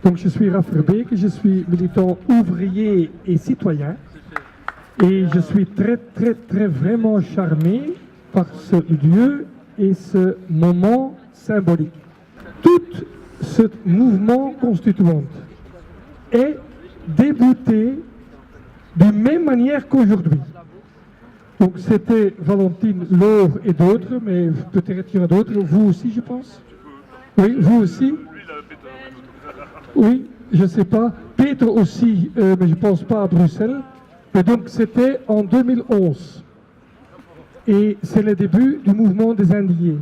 Donc je suis Rafferbeek, je suis militant ouvrier et citoyen. Et je suis très vraiment charmé par ce lieu et ce moment symbolique. Tout ce mouvement constituant est débuté de même manière qu'aujourd'hui. Donc c'était Valentine, Laure et d'autres, mais peut-être il y en a d'autres, vous aussi je pense. Oui, vous aussi. Oui, je ne sais pas. Peter aussi, mais je ne pense pas à Bruxelles. Et donc c'était en 2011. Et c'est le début du mouvement des Indiens.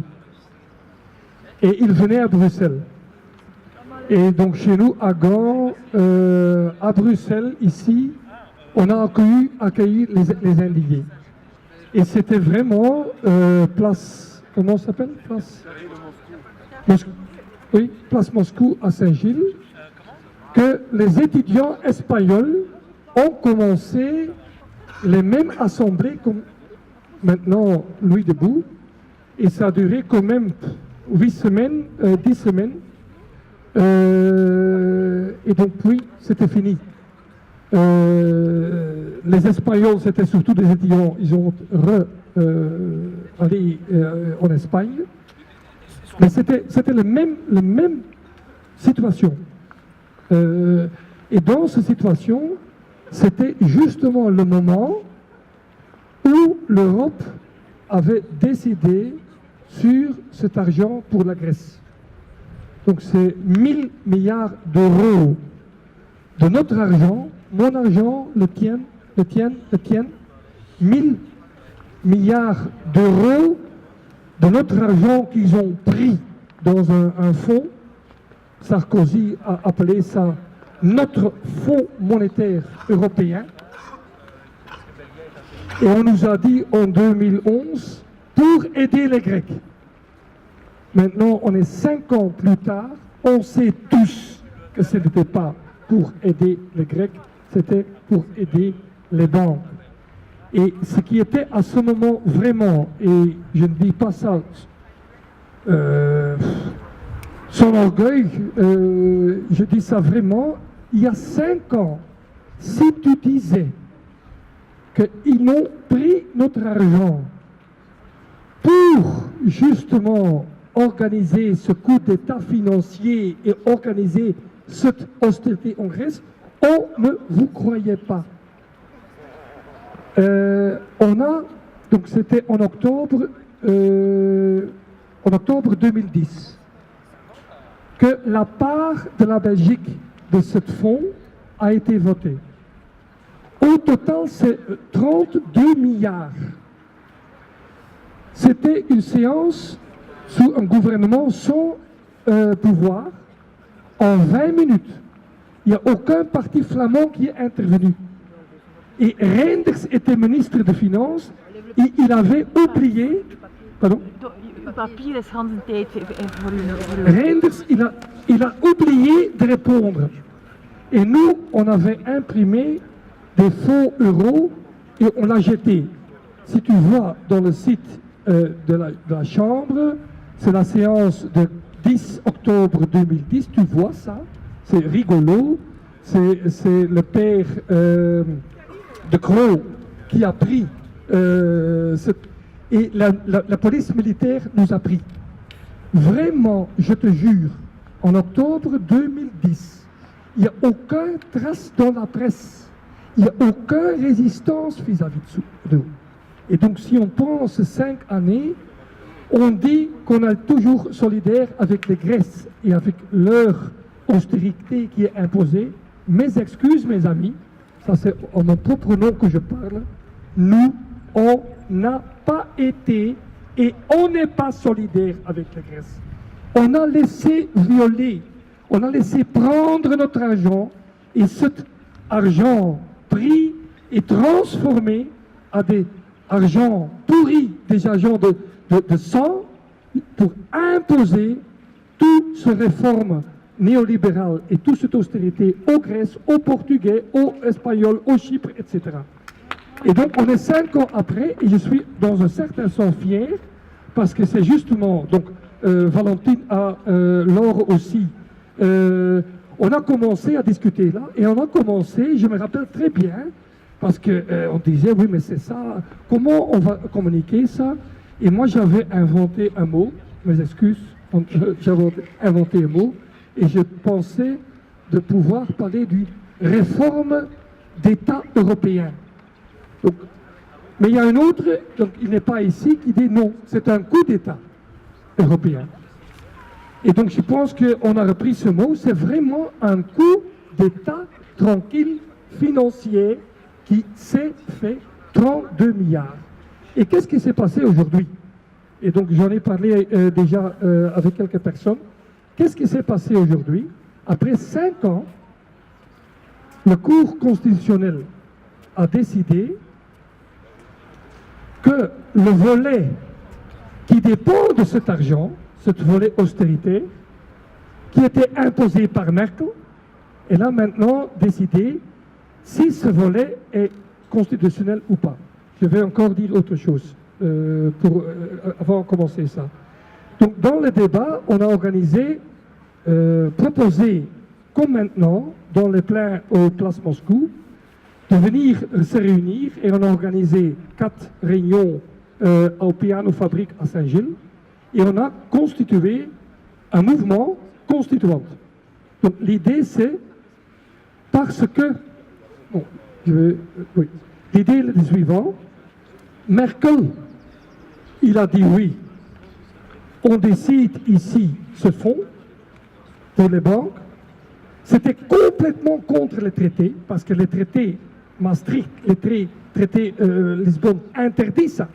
Et il venait à Bruxelles. Et donc chez nous, à Gand, à Bruxelles, ici, on a accueilli les Indiens. Et c'était vraiment place, comment ça s'appelle? Place Moscou à Saint-Gilles, que les étudiants espagnols ont commencé les mêmes assemblées comme maintenant Louis Debout, et ça a duré quand même 8 semaines, 10 semaines, et donc oui, c'était fini. Les Espagnols, c'était surtout des étudiants, ils ont allé en Espagne, mais c'était la même situation. Et dans cette situation, c'était justement le moment où l'Europe avait décidé sur cet argent pour la Grèce. Donc c'est 1000 milliards d'euros de notre argent, mon argent, le tien, 1000 milliards d'euros de notre argent qu'ils ont pris dans un fonds. Sarkozy a appelé ça notre fonds monétaire européen. Et on nous a dit en 2011 pour aider les Grecs. Maintenant, on est 5 ans plus tard, on sait tous que ce n'était pas pour aider les Grecs, c'était pour aider les banques. Et ce qui était à ce moment vraiment, et je ne dis pas ça sans orgueil, je dis ça vraiment, il y a 5 ans, si tu disais qu'ils n'ont pris notre argent pour justement organiser ce coup d'État financier et organiser cette austérité en Grèce, on ne vous croyait pas. Donc c'était en octobre 2010, que la part de la Belgique de ce fonds a été votée. Au total, c'est 32 milliards. C'était une séance sous un gouvernement sans pouvoir, en 20 minutes. Il n'y a aucun parti flamand qui est intervenu. Et Reinders était ministre des Finances et il avait oublié... Pardon? Reinders, il a oublié de répondre. Et nous, on avait imprimé des faux euros et on l'a jeté. Si tu vois dans le site de la Chambre, c'est la séance de 10 octobre 2010, tu vois ça, c'est rigolo, c'est le père de Croo qui a pris et la police militaire nous a pris. Vraiment, je te jure, en octobre 2010, il n'y a aucune trace dans la presse, il n'y a aucune résistance vis-à-vis de nous. Et donc si on pense 5 années, on dit qu'on est toujours solidaire avec les Grecs et avec leur austérité qui est imposée. Mes excuses, mes amis, ça c'est en mon propre nom que je parle, nous, on n'a pas été et on n'est pas solidaire avec les Grecs. On a laissé violer, on a laissé prendre notre argent et cet argent pris et transformé à des argent pourri, des agents de sang, pour imposer toutes ces réformes néolibérales et toute cette austérité aux Grecs, aux Portugais, aux Espagnols, aux Chypres, etc. Et donc on est 5 ans après et je suis dans un certain sens fier parce que c'est justement, donc Valentine a, Laure aussi, on a commencé à discuter là, et on a commencé, je me rappelle très bien, parce qu'on disait, oui, mais c'est ça, comment on va communiquer ça? Et moi, j'avais inventé un mot, mes excuses, j'avais inventé un mot, et je pensais de pouvoir parler d'une réforme d'État européen. Donc, mais il y a un autre, donc il n'est pas ici, qui dit non, c'est un coup d'État européen. Et donc je pense qu'on a repris ce mot, c'est vraiment un coup d'État tranquille, financier, qui s'est fait 32 milliards. Et qu'est-ce qui s'est passé aujourd'hui? Et donc j'en ai parlé déjà avec quelques personnes. Qu'est-ce qui s'est passé aujourd'hui? Après 5 ans, le Cour constitutionnel a décidé que le volet qui dépend de cet argent, ce volet austérité, qui était imposé par Merkel, est là maintenant décidé si ce volet est constitutionnel ou pas. Je vais encore dire autre chose avant de commencer ça. Donc dans le débat, on a organisé, proposé, comme maintenant, dans les pleins au Place Moscou, de venir se réunir, et on a organisé 4 réunions au Piano Fabrique à Saint-Gilles, et on a constitué un mouvement constituant. Donc l'idée c'est, parce que, bon, oui, l'idée est le suivant, Merkel, il a dit oui, on décide ici ce fonds pour les banques. C'était complètement contre les traités, parce que les traités Maastricht, les traités Lisbonne interdit ça.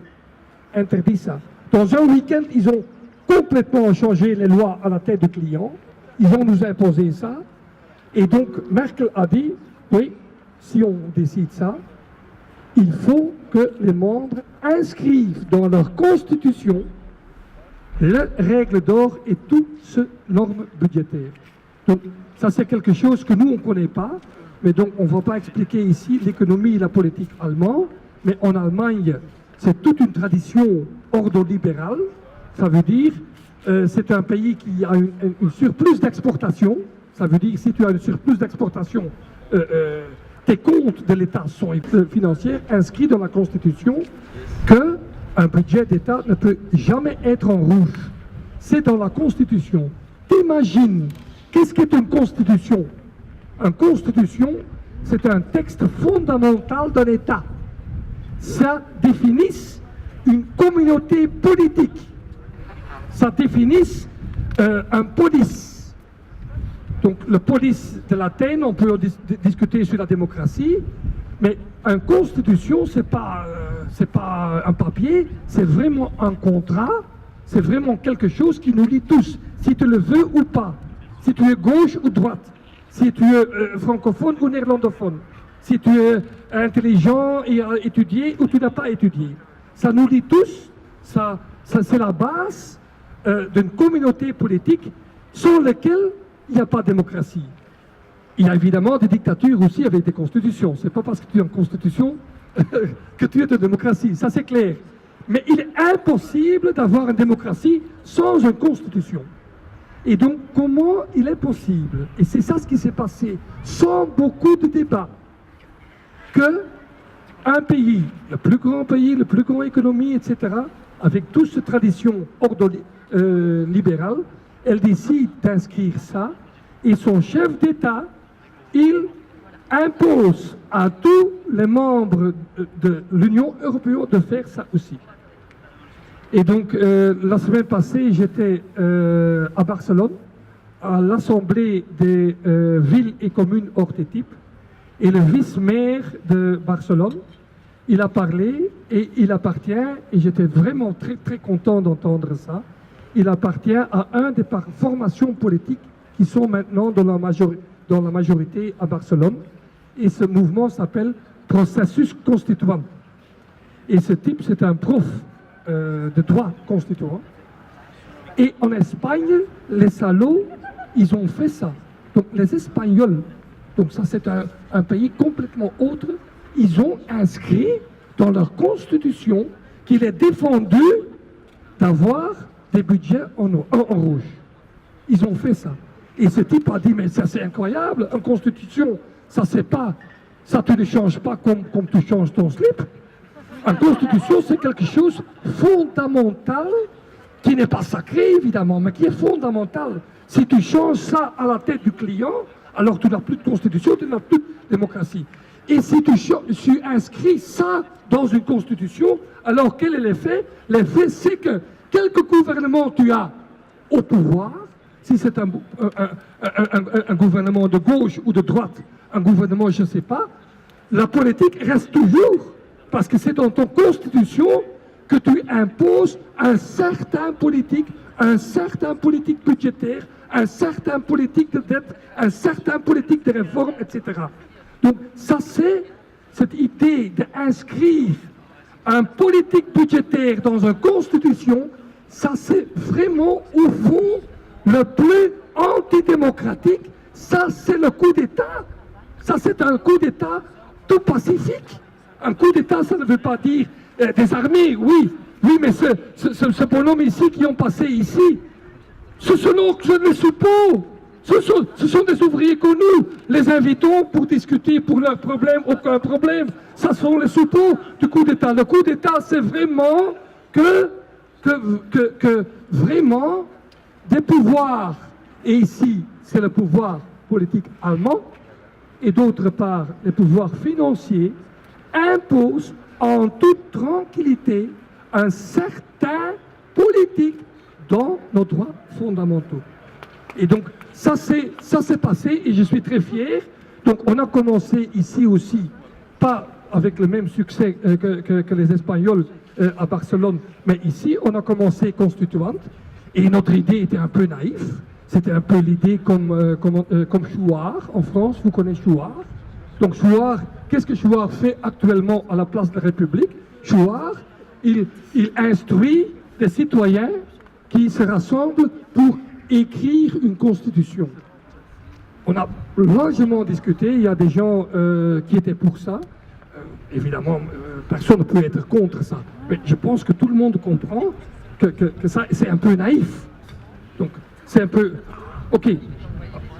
Dans un week-end, ils ont complètement changé les lois à la tête du client. Ils ont nous imposé ça. Et donc, Merkel a dit, oui, si on décide ça, il faut que les membres inscrivent dans leur constitution les règles d'or et toutes ces normes budgétaires. Donc, ça c'est quelque chose que nous, on ne connaît pas. Mais donc, on ne va pas expliquer ici l'économie et la politique allemande. Mais en Allemagne, c'est toute une tradition ordolibérale. Ça veut dire, c'est un pays qui a un surplus d'exportation. Ça veut dire, si tu as un surplus d'exportation, tes comptes de l'État sont financiers inscrits dans la Constitution qu'un budget d'État ne peut jamais être en rouge. C'est dans la Constitution. T'imagines, qu'est-ce qu'est une Constitution? Une Constitution, c'est un texte fondamental d'un État. Ça définit une communauté politique. Ça définit un police. Donc le police de l'Athènes, on peut discuter sur la démocratie, mais une constitution, c'est pas un papier, c'est vraiment un contrat, c'est vraiment quelque chose qui nous lie tous, si tu le veux ou pas, si tu es gauche ou droite, si tu es francophone ou néerlandophone, si tu es intelligent et as étudié ou tu n'as pas étudié. Ça nous lie tous, ça c'est la base d'une communauté politique sans laquelle il n'y a pas de démocratie. Il y a évidemment des dictatures aussi avec des constitutions. Ce n'est pas parce que tu es en constitution que tu es de démocratie, ça c'est clair. Mais il est impossible d'avoir une démocratie sans une constitution. Et donc, comment il est possible, et c'est ça ce qui s'est passé, sans beaucoup de débats, qu'un pays, le plus grand économie, etc., avec toute cette tradition libérale, elle décide d'inscrire ça, et son chef d'État, il impose à tous les membres de l'Union européenne de faire ça aussi. Et donc, la semaine passée, j'étais à Barcelone, à l'Assemblée des villes et communes hors des types, et le vice-maire de Barcelone, il a parlé, et il appartient, et j'étais vraiment très très content d'entendre ça, il appartient à un des formations politiques qui sont maintenant dans la majorité à Barcelone, et ce mouvement s'appelle Processus Constituant. Et ce type, c'est un prof de droit constituant. Et en Espagne, les salauds, ils ont fait ça. Donc les Espagnols, donc ça c'est un pays complètement autre, ils ont inscrit dans leur constitution qu'il est défendu d'avoir des budgets en rouge. Ils ont fait ça. Et ce type a dit, mais ça c'est incroyable, une constitution, ça c'est pas, ça tu ne changes pas comme tu changes ton slip. Une constitution, c'est quelque chose fondamental, qui n'est pas sacré évidemment, mais qui est fondamental. Si tu changes ça à la tête du client, alors tu n'as plus de constitution, tu n'as plus de démocratie. Et si tu inscris ça dans une constitution, alors quel est l'effet? L'effet, c'est que quelque gouvernement tu as au pouvoir, si c'est un gouvernement de gauche ou de droite, un gouvernement, je ne sais pas, la politique reste toujours, parce que c'est dans ton constitution que tu imposes un certain politique budgétaire, un certain politique de dette, un certain politique de réforme, etc. Donc ça c'est cette idée d'inscrire un politique budgétaire dans une constitution, ça c'est vraiment au fond le plus antidémocratique, ça c'est le coup d'État. Ça c'est un coup d'État tout pacifique. Un coup d'État, ça ne veut pas dire des armées, oui, mais ce bonhomme ici qui ont passé ici, ce sont les suppôts, ce sont des ouvriers que nous les invitons pour discuter pour leurs problèmes, aucun problème. Ça sont les suppôts du coup d'État. Le coup d'État, c'est vraiment que vraiment des pouvoirs, et ici c'est le pouvoir politique allemand, et d'autre part les pouvoirs financiers, imposent en toute tranquillité un certain politique dans nos droits fondamentaux. Et donc ça s'est passé et je suis très fier. Donc on a commencé ici aussi, pas avec le même succès que les Espagnols à Barcelone, mais ici on a commencé constituante et notre idée était un peu naïve. C'était un peu l'idée comme Chouard en France, vous connaissez Chouard. Donc Chouard, qu'est-ce que Chouard fait actuellement à la place de la République? Chouard, il instruit des citoyens qui se rassemblent pour écrire une constitution. On a largement discuté, il y a des gens qui étaient pour ça. Évidemment, personne ne peut être contre ça. Mais je pense que tout le monde comprend que ça, c'est un peu naïf. Donc, c'est un peu... Ok.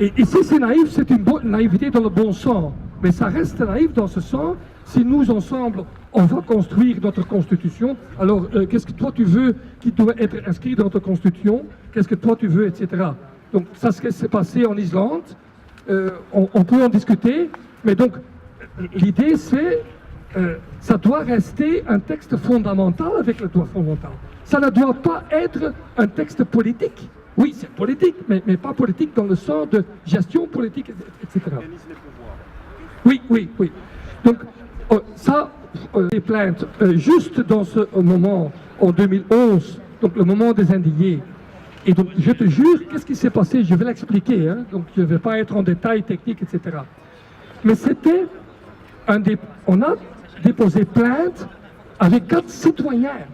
Et si c'est naïf, c'est une naïveté dans le bon sens. Mais ça reste naïf dans ce sens, si nous ensemble, on va construire notre constitution, alors qu'est-ce que toi tu veux qui doit être inscrit dans notre constitution, qu'est-ce que toi tu veux, etc. Donc ça, ce qui s'est passé en Islande, on peut en discuter, mais donc l'idée c'est, ça doit rester un texte fondamental avec le droit fondamental. Ça ne doit pas être un texte politique. Oui, c'est politique, mais pas politique dans le sens de gestion politique, etc. Oui. Donc, ça, les plaintes, juste dans ce moment, en 2011, donc le moment des indignés. Et donc, je te jure, qu'est-ce qui s'est passé? Je vais l'expliquer, hein, donc je ne vais pas être en détail technique, etc. Mais c'était on a déposé plainte avec 4 citoyens,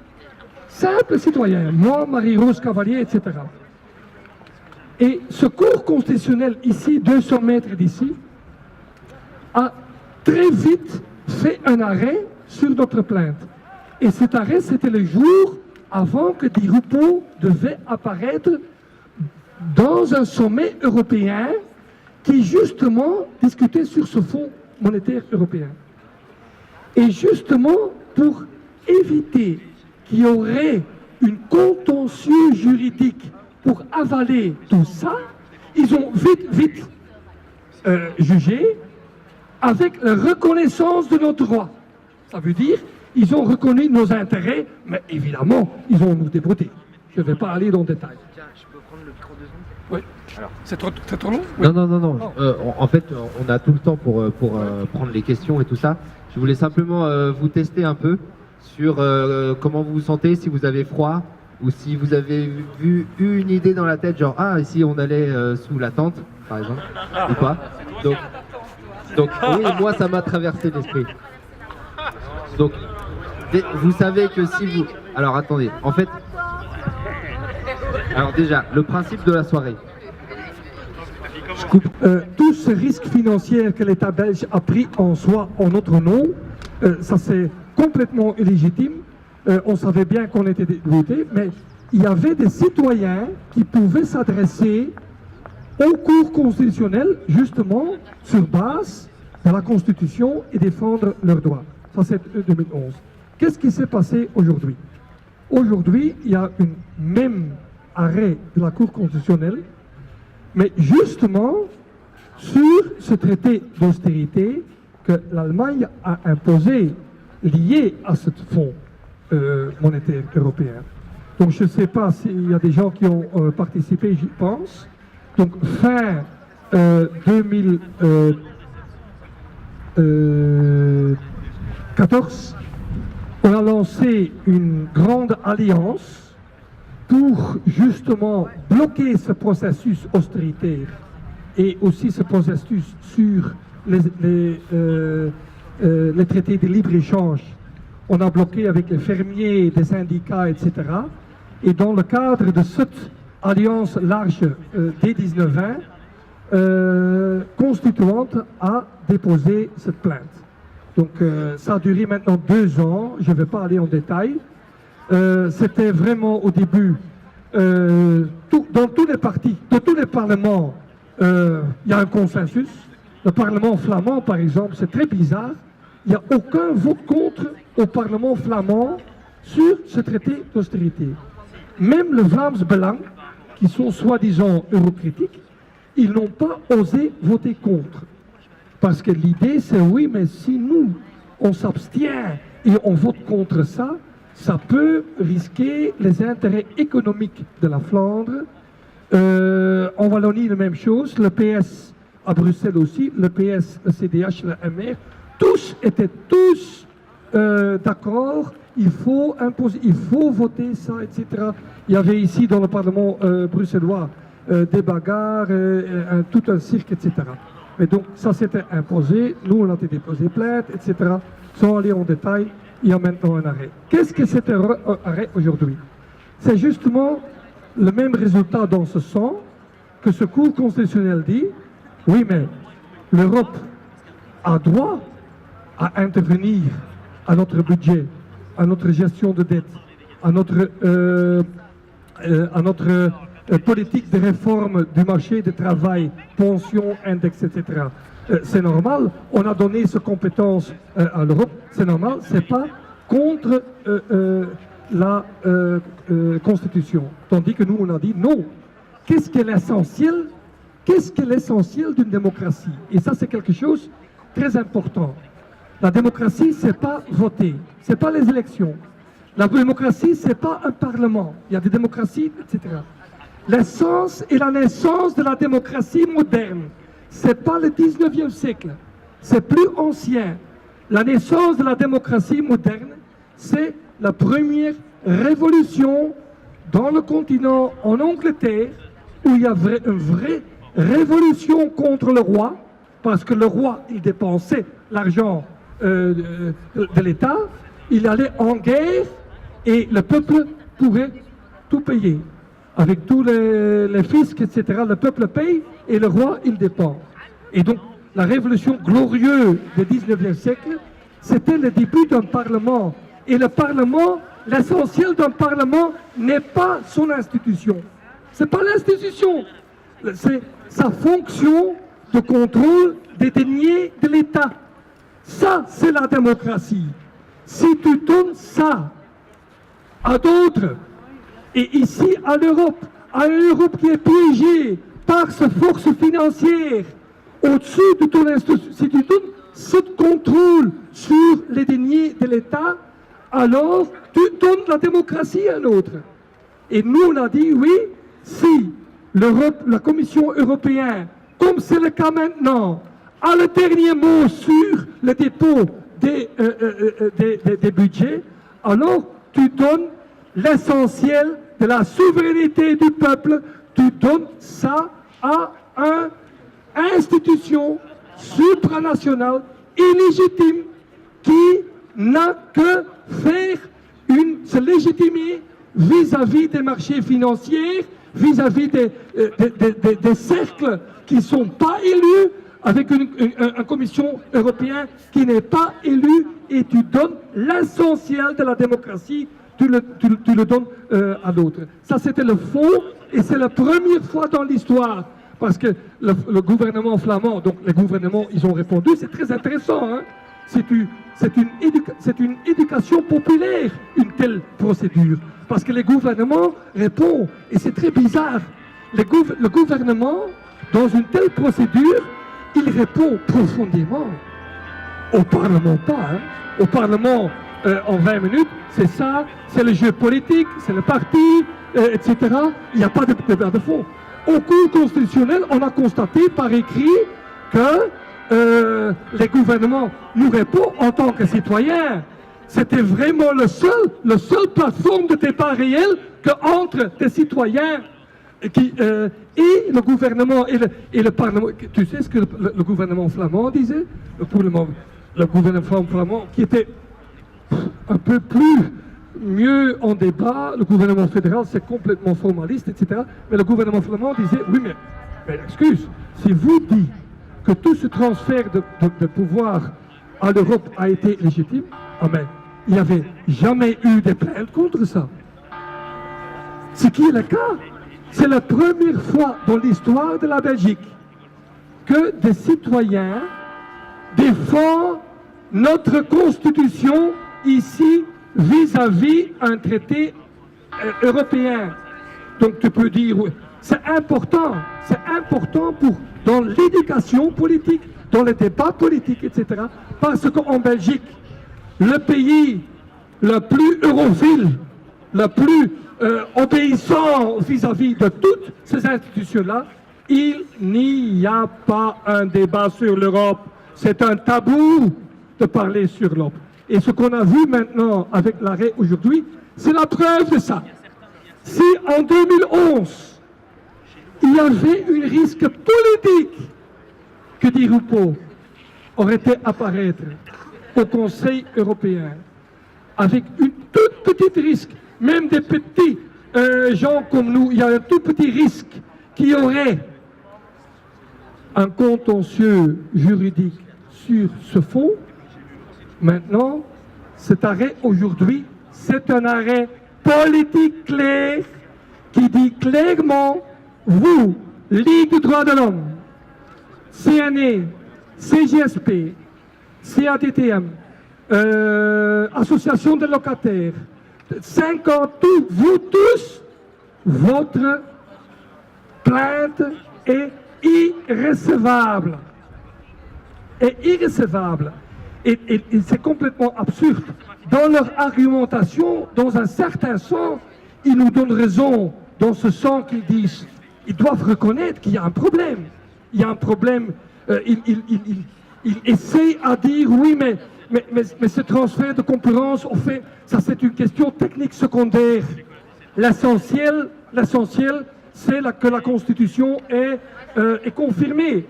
simples citoyens, moi, Marie-Rose Cavalier, etc. Et ce cours constitutionnel ici, 200 mètres d'ici, a très vite fait un arrêt sur notre plainte. Et cet arrêt, c'était le jour avant que Di Rupo devait apparaître dans un sommet européen qui justement discutait sur ce fonds monétaire européen. Et justement, pour éviter qu'il y aurait une contentieux juridique pour avaler tout ça, ils ont vite jugé avec la reconnaissance de nos droits. Ça veut dire, ils ont reconnu nos intérêts, mais évidemment, ils vont nous débrouiller. Je ne vais pas aller dans le détail. Tiens, je peux prendre le micro 2 secondes? Oui. Alors, c'est trop long? Oui. Non. En fait, on a tout le temps pour prendre les questions et tout ça. Je voulais simplement vous tester un peu sur comment vous vous sentez, si vous avez froid, ou si vous avez eu une idée dans la tête, genre, ah, ici on allait sous la tente, par exemple, ou pas. Donc oui, moi ça m'a traversé l'esprit. Donc, vous savez que si vous... Alors attendez, en fait... Alors déjà, le principe de la soirée. Je coupe. Tout ce risque financier que l'État belge a pris en soi, en notre nom, ça c'est complètement illégitime. On savait bien qu'on était dégoûtés, mais il y avait des citoyens qui pouvaient s'adresser au cours constitutionnel, justement, sur base de la Constitution et défendre leurs droits. Ça, c'est 2011. Qu'est-ce qui s'est passé aujourd'hui? Aujourd'hui, il y a un même arrêt de la Cour constitutionnelle, mais justement sur ce traité d'austérité que l'Allemagne a imposé lié à ce fonds monétaire européen. Donc je ne sais pas s'il y a des gens qui ont participé, j'y pense. Donc fin 2014, on a lancé une grande alliance pour justement bloquer ce processus austéritaire et aussi ce processus sur les traités de libre-échange. On a bloqué avec les fermiers, les syndicats, etc. Et dans le cadre de cette alliance large des 19-20, constituante a déposé cette plainte. Donc ça a duré maintenant 2 ans, je ne vais pas aller en détail. C'était vraiment au début, dans tous les partis, dans tous les parlements, il y a un consensus. Le Parlement flamand, par exemple, c'est très bizarre. Il n'y a aucun vote contre au Parlement flamand sur ce traité d'austérité. Même le Vlaams Belang, qui sont soi-disant eurocritiques, ils n'ont pas osé voter contre. Parce que l'idée, c'est oui, mais si nous, on s'abstient et on vote contre ça, ça peut risquer les intérêts économiques de la Flandre. En Wallonie, la même chose. Le PS à Bruxelles aussi, le PS, le CDH, le MR, tous étaient d'accord. Il faut imposer, il faut voter ça, etc. Il y avait ici dans le Parlement bruxellois des bagarres, tout un cirque, etc. Mais donc ça s'était imposé, nous on a déposé plainte, etc. Sans aller en détail, il y a maintenant un arrêt. Qu'est-ce que cet arrêt aujourd'hui? C'est justement le même résultat dans ce sens que ce cours constitutionnel dit, oui mais l'Europe a droit à intervenir à notre budget, à notre gestion de dette, à notre politique de réforme du marché du travail, pension, index, etc. C'est normal, on a donné ces compétences à l'Europe, c'est normal, c'est pas contre la Constitution. Tandis que nous, on a dit non. Qu'est-ce qui est l'essentiel? Qu'est-ce qui est l'essentiel d'une démocratie? Et ça, c'est quelque chose de très important. La démocratie, c'est pas voter, c'est pas les élections. La démocratie, c'est pas un parlement. Il y a des démocraties, etc. L'essence et la naissance de la démocratie moderne, c'est pas le 19e siècle, c'est plus ancien. La naissance de la démocratie moderne, c'est la première révolution dans le continent, en Angleterre, où il y a une vraie révolution contre le roi, parce que le roi, il dépensait l'argent de l'État, il allait en guerre et le peuple pourrait tout payer. Avec tous les fiscs, etc., le peuple paye et le roi, il dépend. Et donc, la révolution glorieuse du 19e siècle, c'était le début d'un parlement. Et le parlement, l'essentiel d'un parlement n'est pas son institution. Ce n'est pas l'institution, c'est sa fonction de contrôle des deniers de l'État. Ça, c'est la démocratie. Si tu donnes ça à d'autres, et ici à l'Europe, à une Europe qui est piégée par sa force financière, au-dessus de ton institution, si tu donnes ce contrôle sur les deniers de l'État, alors tu donnes la démocratie à l'autre. Et nous, on a dit, oui, si l'Europe, la Commission européenne, comme c'est le cas maintenant, a le dernier mot sur le dépôt des budgets, alors tu donnes l'essentiel de la souveraineté du peuple, tu donnes ça à une institution supranationale illégitime qui n'a que faire se légitimer vis-à-vis des marchés financiers, vis-à-vis des cercles qui ne sont pas élus, avec une commission européenne qui n'est pas élue, et tu donnes l'essentiel de la démocratie, tu le donnes à l'autre. Ça, c'était le fond, et c'est la première fois dans l'histoire parce que le gouvernement flamand, donc les gouvernements, ils ont répondu, c'est très intéressant, hein. C'est une éducation populaire, une telle procédure. Parce que les gouvernements répondent, et c'est très bizarre, le gouvernement, dans une telle procédure, il répond profondément. Au Parlement pas, hein. Au Parlement, en 20 minutes, c'est ça, c'est le jeu politique, c'est le parti, etc. Il n'y a pas de débat de fond. Au cours constitutionnel, on a constaté par écrit que les gouvernements nous répondent en tant que citoyens. C'était vraiment le seul plateforme de débat réel qu'entre des citoyens et le gouvernement et le Parlement. Tu sais ce que le gouvernement flamand disait? Le gouvernement flamand qui était un peu mieux en débat. Le gouvernement fédéral, c'est complètement formaliste, etc. Mais le gouvernement flamand disait, oui, mais excuse, si vous dites que tout ce transfert de pouvoir à l'Europe a été légitime, ah ben, il n'y avait jamais eu de plainte contre ça. Ce qui est le cas, c'est la première fois dans l'histoire de la Belgique que des citoyens défendent notre constitution ici vis-à-vis un traité européen. Donc tu peux dire, c'est important dans l'éducation politique, dans les débats politiques, etc. Parce qu'en Belgique, le pays le plus europhile, le plus obéissant vis-à-vis de toutes ces institutions-là, il n'y a pas un débat sur l'Europe. C'est un tabou de parler sur l'Europe. Et ce qu'on a vu maintenant avec l'arrêt aujourd'hui, c'est la preuve de ça. Si en 2011, il y avait un risque politique que Di Rupo aurait été apparaître au Conseil européen, avec une toute petite risque, même des petits gens comme nous, il y a un tout petit risque qu'il y aurait un contentieux juridique sur ce fond. Maintenant, cet arrêt aujourd'hui, c'est un arrêt politique clair qui dit clairement, vous, Ligue des droits de l'homme, CNE, CGSP, CADTM, Association des locataires, 50, vous tous, votre plainte est irrecevable. Est irrecevable. Et c'est complètement absurde. Dans leur argumentation, dans un certain sens, ils nous donnent raison, dans ce sens qu'ils disent, ils doivent reconnaître qu'il y a un problème. Il y a un problème. Ils essayent à dire, oui, mais ce transfert de concurrence, en fait, ça c'est une question technique secondaire. L'essentiel, c'est que la Constitution est confirmée.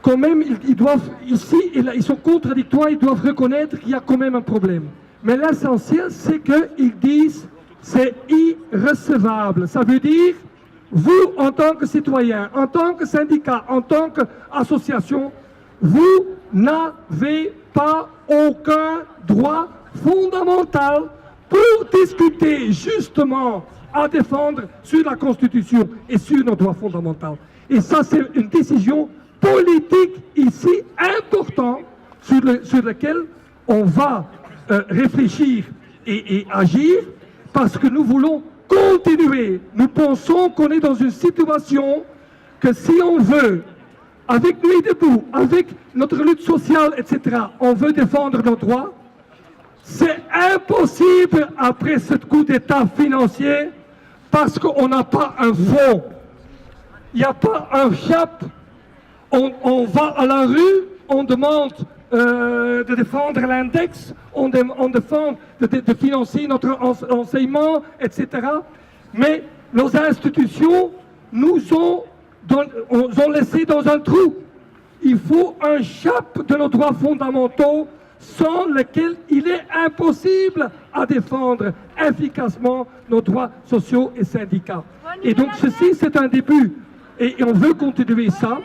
Quand même, ils doivent, ici, ils sont contradictoires, ils doivent reconnaître qu'il y a quand même un problème. Mais l'essentiel, c'est qu'ils disent, c'est irrecevable. Ça veut dire, vous, en tant que citoyen, en tant que syndicat, en tant qu'association, vous n'avez pas aucun droit fondamental pour discuter justement à défendre sur la Constitution et sur nos droits fondamentaux. Et ça, c'est une décision politique ici importante sur laquelle on va réfléchir et agir parce que nous voulons continuer. Nous pensons qu'on est dans une situation que si on veut, avec Nuit debout, avec notre lutte sociale, etc., on veut défendre nos droits, c'est impossible après ce coup d'État financier parce qu'on n'a pas un fonds. Il n'y a pas un CHAP. On va à la rue, on demande de défendre l'index, on demande de financer notre enseignement, etc. Mais nos institutions nous ont laissé dans un trou. Il faut un CHAP de nos droits fondamentaux sans lequel il est impossible à défendre efficacement nos droits sociaux et syndicaux. Et donc ceci, c'est un début. Et on veut continuer ça.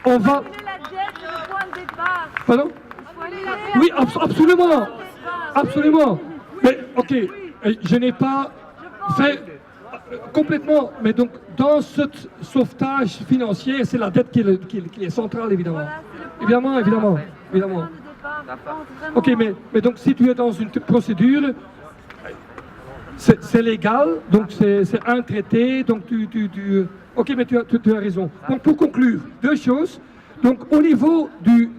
On va... Pardon? Oui, absolument. Absolument. Mais, ok, je n'ai pas fait complètement. Mais donc, dans ce sauvetage financier, c'est la dette qui est centrale, évidemment. Voilà, Évidemment. Ok, mais donc si tu es dans une procédure, c'est légal, donc c'est un traité, donc ok, mais tu as raison. Donc pour conclure, deux choses. Donc au niveau des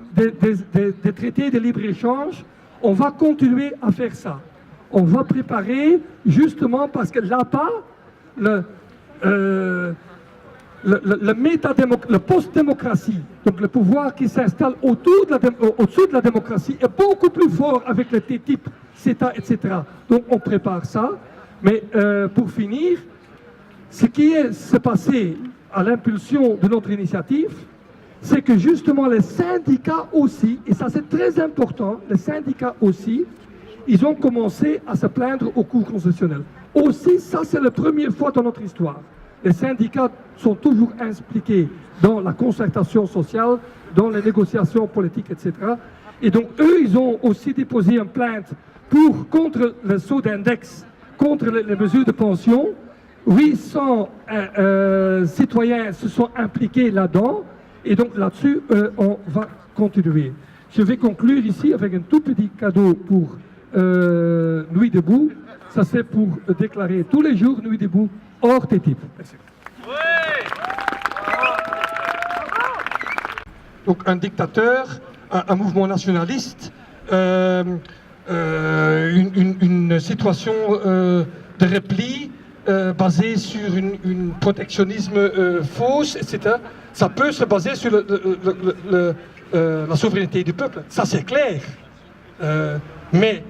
traités de libre-échange, on va continuer à faire ça. On va préparer, justement, parce que là-bas, le post-démocratie, donc le pouvoir qui s'installe au-dessous de la démocratie, est beaucoup plus fort avec le TTIP, CETA, etc. Donc on prépare ça. Mais pour finir, ce qui s'est passé à l'impulsion de notre initiative, c'est que justement les syndicats aussi, et ça c'est très important, les syndicats aussi, ils ont commencé à se plaindre au Cour constitutionnelle. Aussi, ça c'est la première fois dans notre histoire. Les syndicats sont toujours impliqués dans la concertation sociale, dans les négociations politiques, etc. Et donc eux, ils ont aussi déposé une plainte contre le saut d'index, contre les mesures de pension. 800 citoyens se sont impliqués là-dedans. Et donc là-dessus, on va continuer. Je vais conclure ici avec un tout petit cadeau pour Nuit debout. Ça c'est pour déclarer tous les jours Nuit debout hors TTIP. Merci. Donc un dictateur, un mouvement nationaliste, une situation de repli basée sur une protectionnisme fausse, etc. Ça peut se baser sur la souveraineté du peuple, ça c'est clair. Mais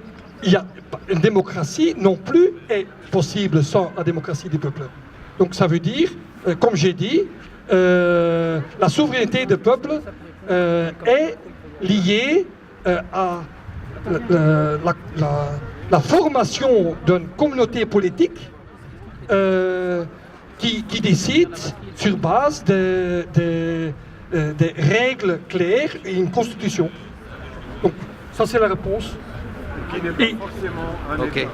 une démocratie non plus est possible sans la démocratie du peuple. Donc ça veut dire, comme j'ai dit, la souveraineté du peuple est liée à la formation d'une communauté politique qui décide sur base des règles claires et une constitution. Donc ça c'est la réponse. Qui n'est pas forcément un État.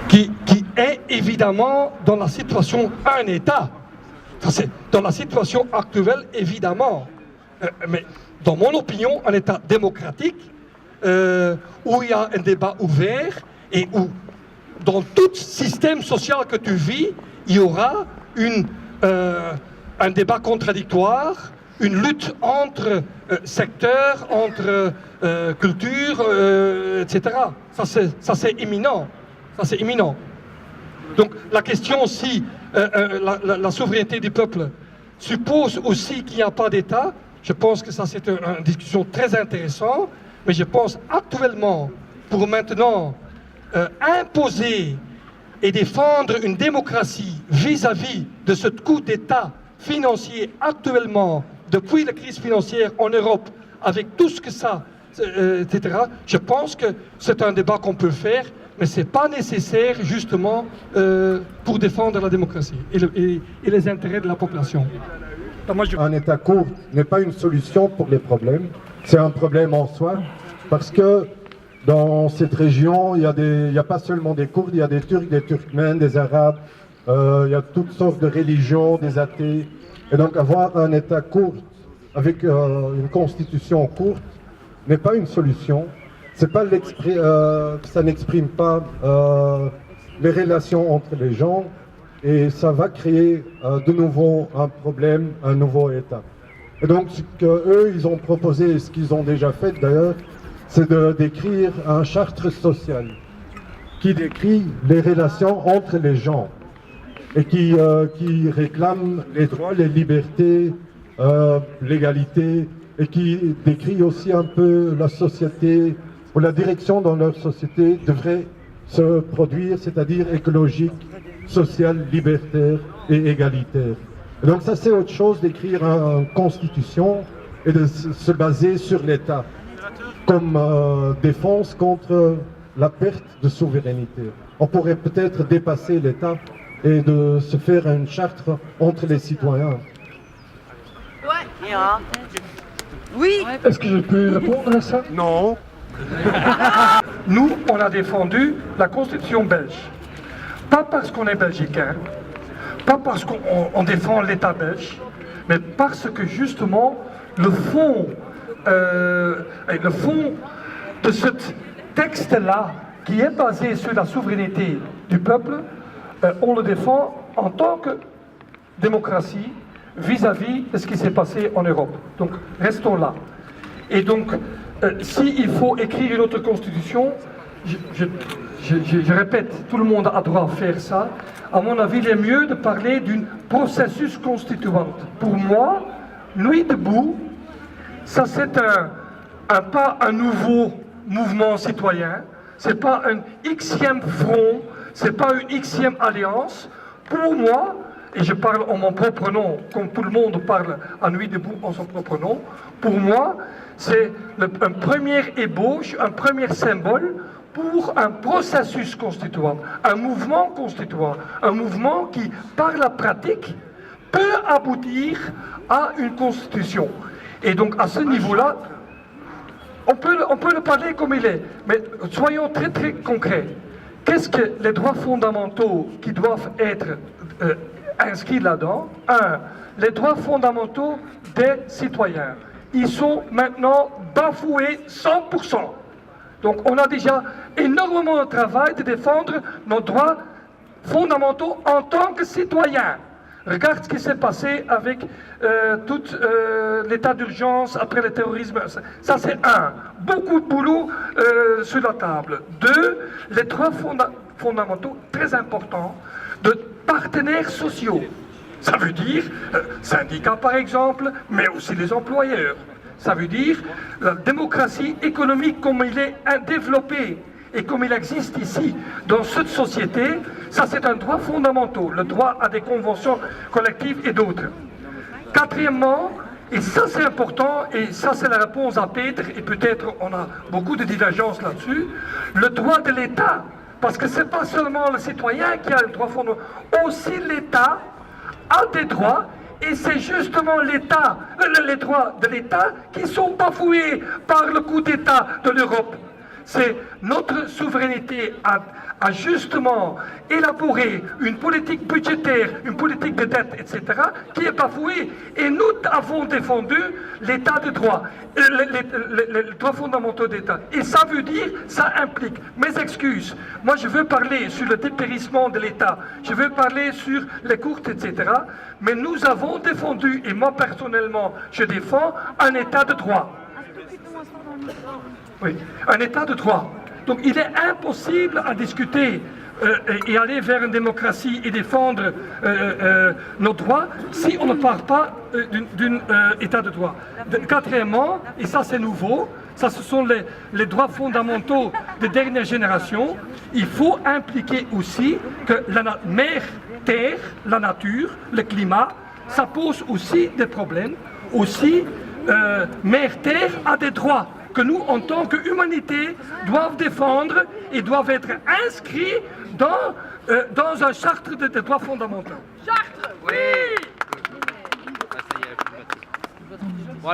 Qui est évidemment dans la situation un État. C'est dans la situation actuelle, évidemment. Mais dans mon opinion, un État démocratique, où il y a un débat ouvert et où, dans tout système social que tu vis, il y aura un débat contradictoire, une lutte entre secteurs, entre cultures, etc. Ça c'est imminent. Ça c'est imminent. Donc la question aussi, la souveraineté du peuple suppose aussi qu'il n'y a pas d'État. Je pense que ça c'est une discussion très intéressante, mais je pense actuellement, pour maintenant imposer et défendre une démocratie vis-à-vis de ce coup d'État financier actuellement, depuis la crise financière en Europe, avec tout ce que ça, etc., je pense que c'est un débat qu'on peut faire, mais ce n'est pas nécessaire justement pour défendre la démocratie et les intérêts de la population. Un État court n'est pas une solution pour les problèmes, c'est un problème en soi, parce que dans cette région, il n'y a pas seulement des Kurdes, il y a des Turcs, des Turkmènes, des Arabes, il y a toutes sortes de religions, des athées. Et donc avoir un État court avec une constitution courte n'est pas une solution. Ça n'exprime pas les relations entre les gens et ça va créer de nouveau un problème, un nouveau État. Et donc ce qu'eux, ils ont proposé, et ce qu'ils ont déjà fait d'ailleurs, c'est de décrire un charte social qui décrit les relations entre les gens et qui réclame les droits, les libertés, l'égalité, et qui décrit aussi un peu la société, ou la direction dans leur société devrait se produire, c'est-à-dire écologique, sociale, libertaire et égalitaire. Et donc ça c'est autre chose d'écrire une constitution et de se baser sur l'État comme défense contre la perte de souveraineté. On pourrait peut-être dépasser l'État et de se faire une charte entre les citoyens. Ouais. Oui. Est-ce que je peux répondre à ça? Non. Nous, on a défendu la Constitution belge. Pas parce qu'on est belgicain, pas parce qu'on défend l'État belge, mais parce que justement le fond de ce texte-là, qui est basé sur la souveraineté du peuple, on le défend en tant que démocratie vis-à-vis de ce qui s'est passé en Europe. Donc restons là. Et donc, s'il faut écrire une autre constitution, je répète, tout le monde a droit à faire ça. À mon avis, il est mieux de parler d'un processus constituant. Pour moi, Nuit debout, ça c'est pas un nouveau mouvement citoyen, c'est pas un xème front, c'est pas une xème alliance. Pour moi, et je parle en mon propre nom, comme tout le monde parle à Nuit debout en son propre nom, pour moi, c'est un premier ébauche, un premier symbole pour un processus constituant, un mouvement constituant, un mouvement qui, par la pratique, peut aboutir à une constitution. Et donc, à ce niveau-là, on peut le parler comme il est, mais soyons très très concrets. Qu'est-ce que les droits fondamentaux qui doivent être inscrits là-dedans? Un, les droits fondamentaux des citoyens. Ils sont maintenant bafoués 100%. Donc on a déjà énormément de travail de défendre nos droits fondamentaux en tant que citoyens. Regarde ce qui s'est passé avec tout l'état d'urgence après le terrorisme. Ça c'est un. Beaucoup de boulot sur la table. Deux, les droits fondamentaux très importants de partenaires sociaux. Ça veut dire syndicats par exemple, mais aussi les employeurs. Ça veut dire la démocratie économique comme il est développée et comme il existe ici dans cette société, ça c'est un droit fondamental, le droit à des conventions collectives et d'autres. Quatrièmement, et ça c'est important, et ça c'est la réponse à Peter, et peut-être on a beaucoup de divergences là-dessus, le droit de l'État, parce que c'est pas seulement le citoyen qui a le droit fondamental, aussi l'État a des droits. Et c'est justement l'État, les droits de l'État qui sont bafoués par le coup d'État de l'Europe. C'est notre souveraineté à justement élaborer une politique budgétaire, une politique de dette, etc., qui est bafouée. Et nous avons défendu l'État de droit, les droits fondamentaux d'État. Et ça veut dire, ça implique, mes excuses, moi je veux parler sur le dépérissement de l'État, je veux parler sur les courtes, etc., mais nous avons défendu, et moi personnellement, je défends un État de droit. Oui, un État de droit. Donc il est impossible à discuter et aller vers une démocratie et défendre nos droits si on ne part pas d'un État de droit. Quatrièmement, et ça c'est nouveau, ça ce sont les droits fondamentaux des dernières générations, il faut impliquer aussi que la mère Terre, la nature, le climat, ça pose aussi des problèmes. Aussi, mère Terre a des droits que nous, en tant qu'humanité, doivent défendre et doivent être inscrits dans un charte de droits fondamentaux. Chartres, oui.